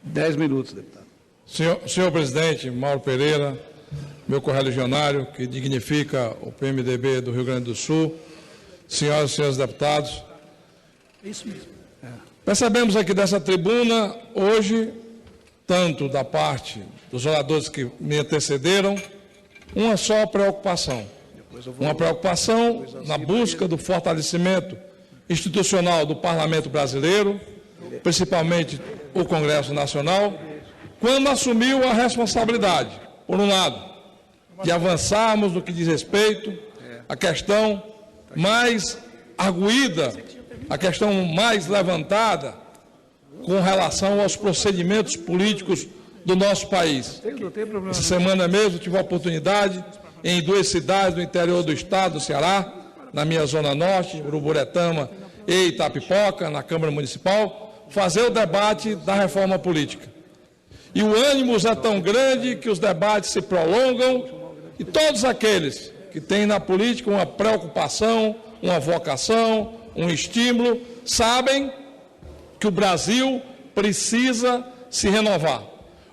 10 minutos, deputado. Senhor presidente, Mauro Pereira, meu correligionário, que dignifica o PMDB do Rio Grande do Sul, senhoras e senhores deputados, Isso mesmo. percebemos aqui dessa tribuna, hoje, tanto da parte dos oradores que me antecederam, uma só preocupação. Uma preocupação na busca do fortalecimento institucional do Parlamento brasileiro, principalmente o Congresso Nacional, quando assumiu a responsabilidade, por um lado, de avançarmos no que diz respeito à questão mais arguída, a questão mais levantada com relação aos procedimentos políticos do nosso país. Essa semana mesmo tive a oportunidade, em 2 cidades do interior do estado do Ceará, na minha zona norte, Uruburetama e Itapipoca, na Câmara Municipal, fazer o debate da reforma política. E o ânimo é tão grande que os debates se prolongam e todos aqueles que têm na política uma preocupação, uma vocação, um estímulo, sabem que o Brasil precisa se renovar.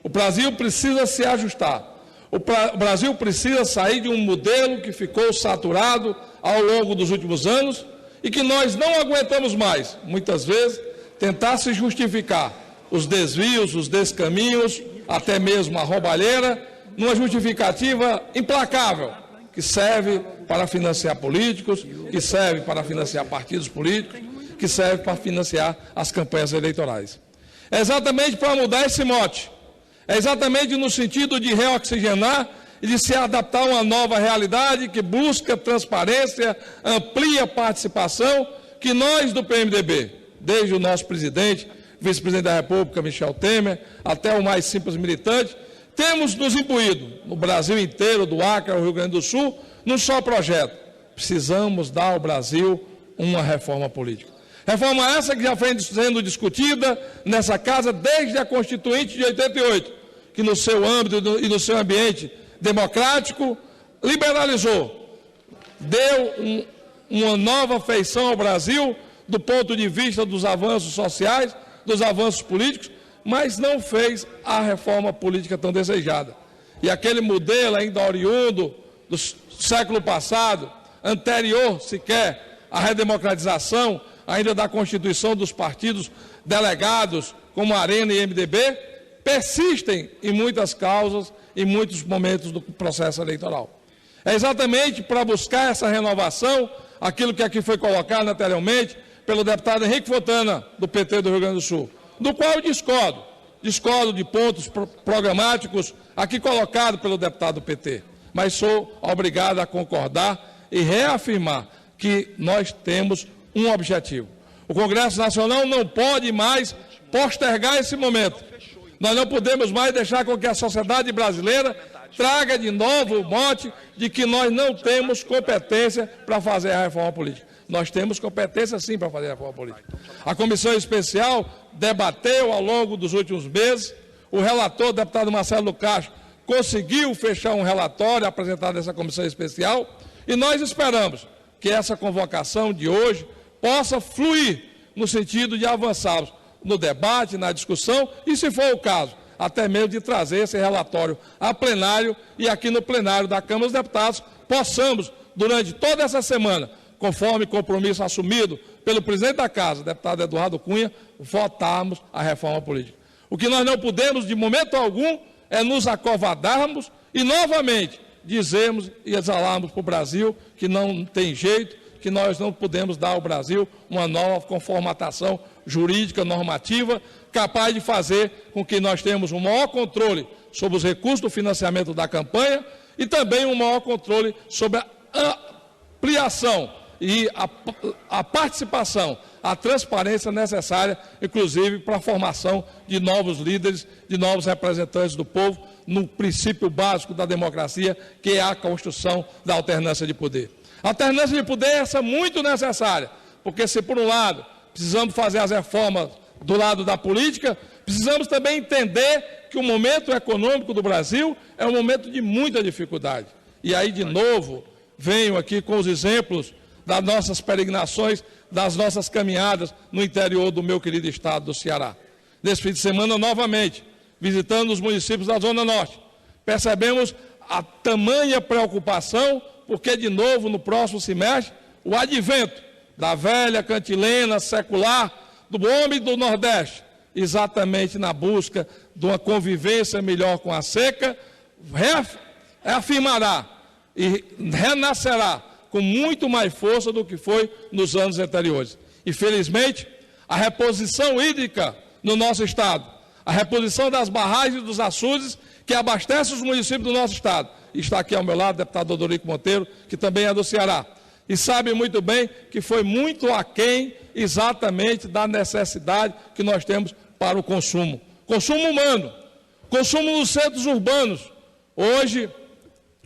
O Brasil precisa se ajustar. O Brasil precisa sair de um modelo que ficou saturado ao longo dos últimos anos e que nós não aguentamos mais, muitas vezes, tentar se justificar os desvios, os descaminhos, até mesmo a roubalheira, numa justificativa implacável, que serve para financiar políticos, que serve para financiar partidos políticos, que serve para financiar as campanhas eleitorais. É exatamente para mudar esse mote, é exatamente no sentido de reoxigenar e de se adaptar a uma nova realidade que busca transparência, amplia participação, que nós do PMDB, desde o nosso presidente, vice-presidente da República, Michel Temer, até o mais simples militante, temos nos imbuído, no Brasil inteiro, do Acre ao Rio Grande do Sul, num só projeto. Precisamos dar ao Brasil uma reforma política. Reforma essa que já vem sendo discutida nessa casa desde a Constituinte de 88, que no seu âmbito e no seu ambiente democrático liberalizou, deu uma nova feição ao Brasil do ponto de vista dos avanços sociais, dos avanços políticos, mas não fez a reforma política tão desejada. E aquele modelo ainda oriundo do século passado, anterior sequer à redemocratização, ainda da constituição dos partidos delegados, como Arena e MDB, persistem em muitas causas, em muitos momentos do processo eleitoral. É exatamente para buscar essa renovação, aquilo que aqui foi colocado anteriormente pelo deputado Henrique Fontana, do PT do Rio Grande do Sul, do qual eu discordo de pontos programáticos aqui colocados pelo deputado do PT, mas sou obrigado a concordar e reafirmar que nós temos um objetivo. O Congresso Nacional não pode mais postergar esse momento. Nós não podemos mais deixar com que a sociedade brasileira traga de novo o mote de que nós não temos competência para fazer a reforma política. Nós temos competência sim para fazer a reforma política. A comissão especial debateu ao longo dos últimos meses, o relator, o deputado Marcelo Castro, conseguiu fechar um relatório apresentado nessa comissão especial e nós esperamos que essa convocação de hoje possa fluir no sentido de avançarmos no debate, na discussão e, se for o caso, até mesmo de trazer esse relatório a plenário e aqui no plenário da Câmara dos Deputados possamos, durante toda essa semana, conforme compromisso assumido pelo presidente da Casa, deputado Eduardo Cunha, votarmos a reforma política. O que nós não podemos, de momento algum, é nos acovardarmos e, novamente, dizermos e exalarmos para o Brasil que não tem jeito, que nós não podemos dar ao Brasil uma nova conformatação jurídica, normativa, capaz de fazer com que nós tenhamos um maior controle sobre os recursos do financiamento da campanha e também um maior controle sobre a ampliação e a participação, a transparência necessária, inclusive para a formação de novos líderes, de novos representantes do povo, no princípio básico da democracia, que é a construção da alternância de poder. A alternância de poder é essa muito necessária, porque se por um lado precisamos fazer as reformas do lado da política, precisamos também entender que o momento econômico do Brasil é um momento de muita dificuldade. E aí, de novo, venho aqui com os exemplos das nossas peregrinações, das nossas caminhadas no interior do meu querido estado do Ceará. nesse fim de semana novamente, visitando os municípios da Zona Norte. Percebemos a tamanha preocupação, porque, de novo, no próximo semestre, o advento da velha cantilena secular do homem do Nordeste, exatamente na busca de uma convivência melhor com a seca, reafirmará e renascerá com muito mais força do que foi nos anos anteriores. Infelizmente, a reposição hídrica no nosso estado, a reposição das barragens e dos açudes que abastecem os municípios do nosso estado. Está aqui ao meu lado o deputado Odorico Monteiro, que também é do Ceará, e sabe muito bem que foi muito aquém exatamente da necessidade que nós temos para o consumo. Consumo humano, consumo nos centros urbanos. Hoje,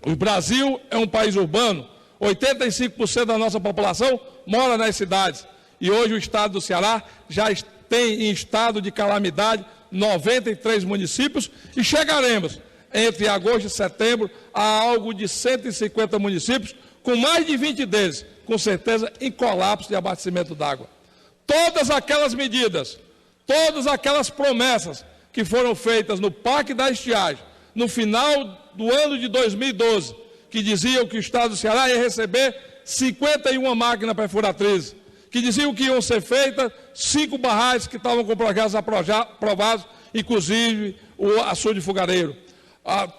o Brasil é um país urbano, 85% da nossa população mora nas cidades. E hoje o estado do Ceará já tem em estado de calamidade 93 municípios e chegaremos, entre agosto e setembro, a algo de 150 municípios, com mais de 20 deles, com certeza, em colapso de abastecimento d'água. Todas aquelas medidas, todas aquelas promessas que foram feitas no Parque da Estiagem, no final do ano de 2012, que diziam que o estado do Ceará ia receber 51 máquinas perfuratrizes, que diziam que iam ser feitas 5 barragens que estavam com projetos aprovados, inclusive o açude fogareiro.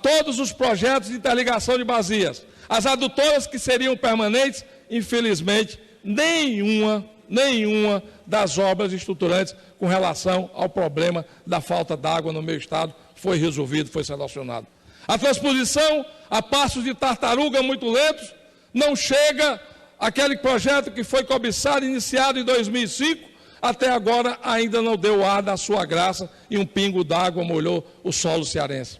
Todos os projetos de interligação de bacias, as adutoras que seriam permanentes, infelizmente, nenhuma das obras estruturantes com relação ao problema da falta d'água no meu estado foi resolvido, foi solucionado. A transposição a passos de tartaruga muito lentos, não chega aquele projeto que foi cobiçado, iniciado em 2005, até agora ainda não deu ar da sua graça e um pingo d'água molhou o solo cearense.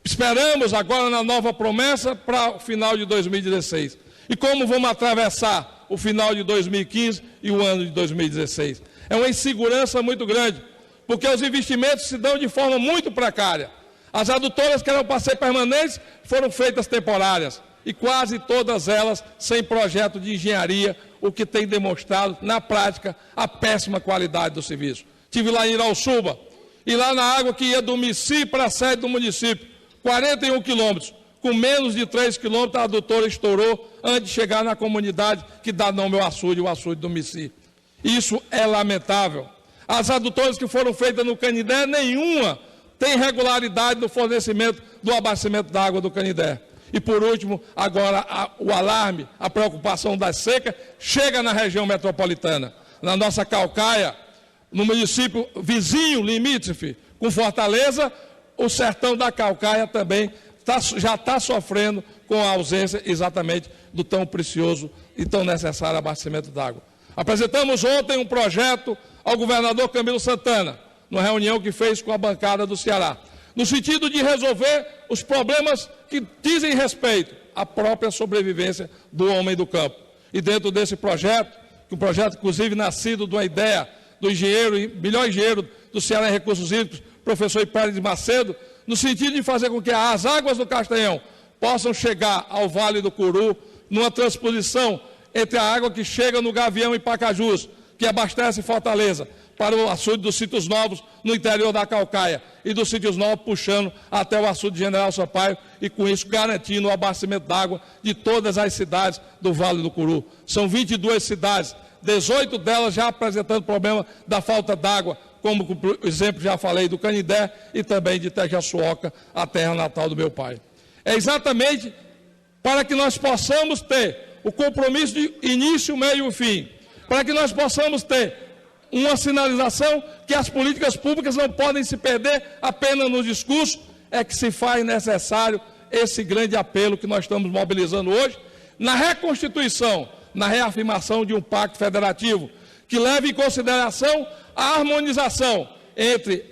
Esperamos agora na nova promessa para o final de 2016. E como vamos atravessar o final de 2015 e o ano de 2016? É uma insegurança muito grande, porque os investimentos se dão de forma muito precária. As adutoras que eram para ser permanentes foram feitas temporárias, e quase todas elas sem projeto de engenharia, o que tem demonstrado, na prática, a péssima qualidade do serviço. Estive lá em Irauçuba, e lá na água que ia do Mici para a sede do município, 41 quilômetros, com menos de 3 quilômetros, a adutora estourou antes de chegar na comunidade que dá nome ao açude, o açude do Mici. Isso é lamentável. As adutoras que foram feitas no Canindé, nenhuma tem regularidade no fornecimento do abastecimento da água do Canindé. E, por último, agora o alarme, a preocupação da seca, chega na região metropolitana. Na nossa Caucaia, no município vizinho, limítrofe, com Fortaleza, o sertão da Caucaia também já está sofrendo com a ausência exatamente do tão precioso e tão necessário abastecimento d'água. Apresentamos ontem um projeto ao governador Camilo Santana, numa reunião que fez com a bancada do Ceará, no sentido de resolver os problemas que dizem respeito à própria sobrevivência do homem do campo. E dentro desse projeto, que um projeto inclusive nascido de uma ideia do melhor engenheiro do Ceará em Recursos Hídricos, professor Hipérez de Macedo, no sentido de fazer com que as águas do Castanhão possam chegar ao Vale do Curu, numa transposição entre a água que chega no Gavião e Pacajus, que abastece Fortaleza, para o açude dos sítios novos no interior da Caucaia, e dos sítios novos puxando até o açude de General Sampaio, e com isso garantindo o abastecimento d'água de todas as cidades do Vale do Curu. São 22 cidades, 18 delas já apresentando problema da falta d'água, como por exemplo já falei do Canindé e também de Tejaçuoca, a terra natal do meu pai. É exatamente para que nós possamos ter o compromisso de início, meio e fim, para que nós possamos ter uma sinalização que as políticas públicas não podem se perder apenas no discurso, é que se faz necessário esse grande apelo que nós estamos mobilizando hoje, na reconstituição, na reafirmação de um pacto federativo, que leve em consideração a harmonização entre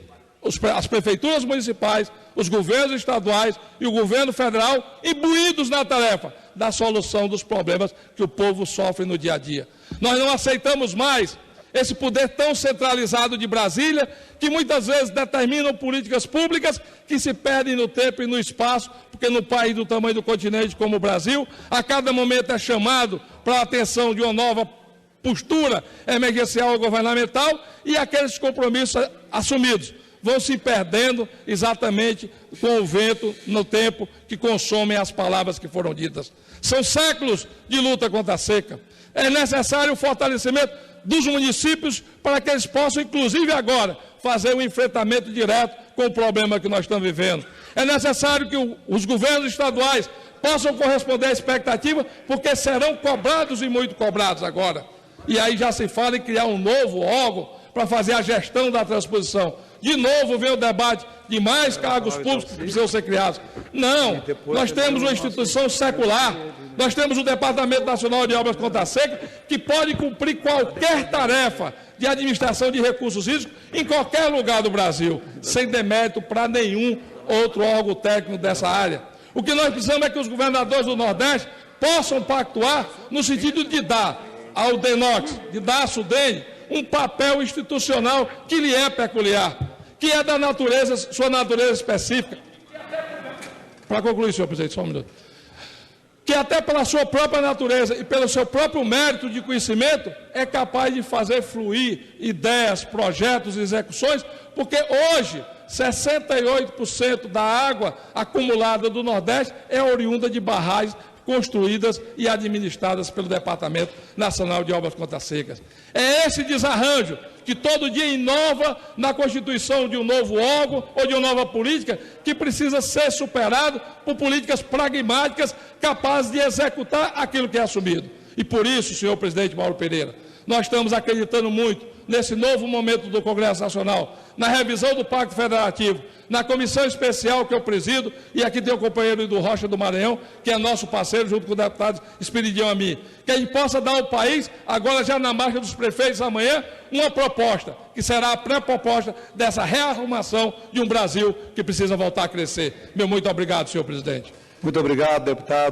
as prefeituras municipais, os governos estaduais e o governo federal, imbuídos na tarefa da solução dos problemas que o povo sofre no dia a dia. Nós não aceitamos mais esse poder tão centralizado de Brasília, que muitas vezes determinam políticas públicas que se perdem no tempo e no espaço, porque no país do tamanho do continente como o Brasil, a cada momento é chamado para a atenção de uma nova postura emergencial ou governamental e aqueles compromissos assumidos vão se perdendo exatamente com o vento no tempo que consomem as palavras que foram ditas. São séculos de luta contra a seca. É necessário o fortalecimento dos municípios para que eles possam, inclusive agora, fazer um enfrentamento direto com o problema que nós estamos vivendo. É necessário que os governos estaduais possam corresponder à expectativa, porque serão cobrados e muito cobrados agora. E aí já se fala em criar um novo órgão para fazer a gestão da transposição. De novo vem o debate de mais cargos públicos que precisam ser criados. Não, nós temos uma instituição secular, nós temos o Departamento Nacional de Obras contra a Seca, que pode cumprir qualquer tarefa de administração de recursos hídricos em qualquer lugar do Brasil, sem demérito para nenhum outro órgão técnico dessa área. O que nós precisamos é que os governadores do Nordeste possam pactuar no sentido de dar ao DENOX, de dar à SUDENE, um papel institucional que lhe é peculiar, que é da natureza, sua natureza específica. Para concluir, senhor presidente, só um minuto. Que até pela sua própria natureza e pelo seu próprio mérito de conhecimento, é capaz de fazer fluir ideias, projetos e execuções, porque hoje 68% da água acumulada do Nordeste é oriunda de barragens construídas e administradas pelo Departamento Nacional de Obras contra Secas. É esse desarranjo que todo dia inova na constituição de um novo órgão ou de uma nova política, que precisa ser superado por políticas pragmáticas capazes de executar aquilo que é assumido. E por isso, senhor presidente Mauro Pereira, nós estamos acreditando muito nesse novo momento do Congresso Nacional, na revisão do Pacto Federativo, na comissão especial que eu presido, e aqui tem o companheiro do Rocha do Maranhão, que é nosso parceiro, junto com o deputado Esperidião Amin, que a gente possa dar ao país, agora já na marcha dos prefeitos amanhã, uma proposta, que será a pré-proposta dessa rearrumação de um Brasil que precisa voltar a crescer. Meu muito obrigado, senhor presidente. Muito obrigado, deputado.